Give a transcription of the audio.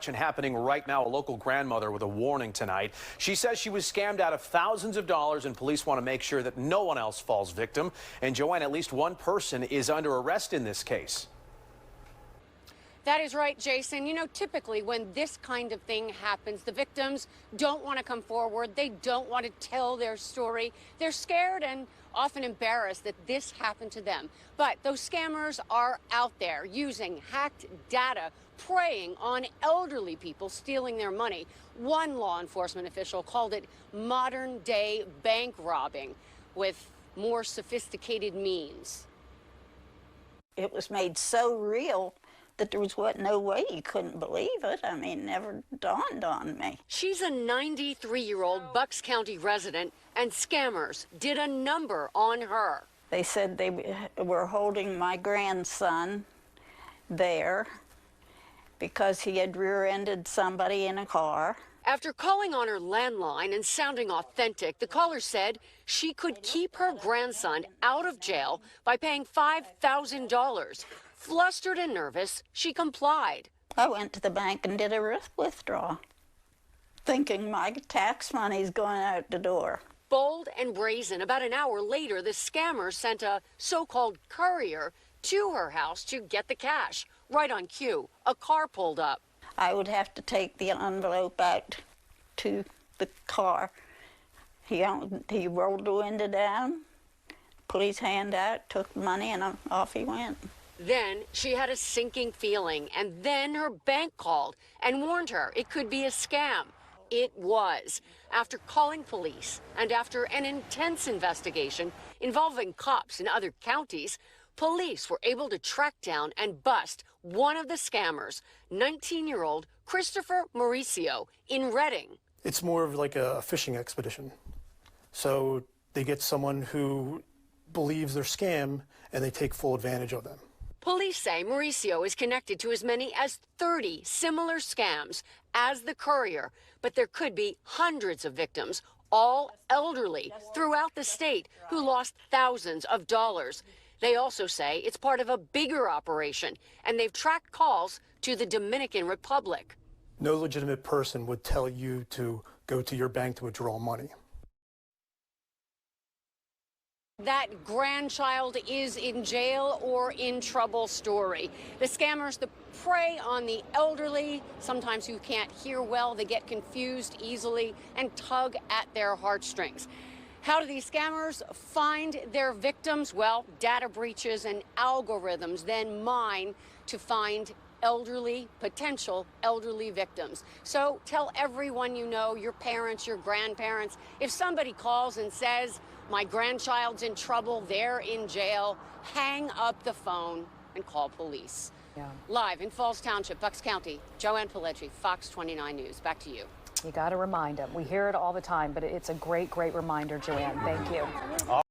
Happening right now, a local grandmother with a warning tonight. She says she was scammed out of thousands of dollars, and police want to make sure that no one else falls victim. And Joanne, at least one person is under arrest in this case. That is right, Jason. You know, typically when this kind of thing happens, the victims don't want to come forward. They don't want to tell their story. They're scared and often embarrassed that this happened to them. But those scammers are out there using hacked data, preying on elderly people, stealing their money. One law enforcement official called it modern-day bank robbing with more sophisticated means. It was made so real that there was no way you couldn't believe it. I mean, it never dawned on me. She's a 93-year-old Bucks County resident, and scammers did a number on her. They said they were holding my grandson there because he had rear-ended somebody in a car. After calling on her landline and sounding authentic, the caller said she could keep her grandson out of jail by paying $5,000. Flustered and nervous, she complied. I went to the bank and did a withdrawal, thinking my tax money's going out the door. Bold and brazen, about an hour later, the scammer sent a so-called courier to her house to get the cash. Right on cue, a car pulled up. I would have to take the envelope out to the car. He rolled the window down, put his hand out, took the money, and off he went. Then she had a sinking feeling, and then her bank called and warned her it could be a scam. It was. After calling police and after an intense investigation involving cops in other counties, police were able to track down and bust one of the scammers, 19-year-old Christopher Mauricio in Redding. It's more of like a fishing expedition. So they get someone who believes they're scam and they take full advantage of them. Police say Mauricio is connected to as many as 30 similar scams as the courier, but there could be hundreds of victims, all elderly, throughout the state who lost thousands of dollars. They also say it's part of a bigger operation, and they've tracked calls to the Dominican Republic. No legitimate person would tell you to go to your bank to withdraw money. That grandchild is in jail or in trouble story. The scammers that prey on the elderly, sometimes who can't hear well, they get confused easily and tug at their heartstrings. How do these scammers find their victims? Well, data breaches and algorithms then mine to find potential elderly victims. So tell everyone you know, your parents, your grandparents, if somebody calls and says, my grandchild's in trouble, they're in jail, hang up the phone and call police. Yeah. Live in Falls Township, Bucks County, Joanne Pileggi, Fox 29 News. Back to you. You got to remind them. We hear it all the time, but it's a great, great reminder, Joanne. Thank you.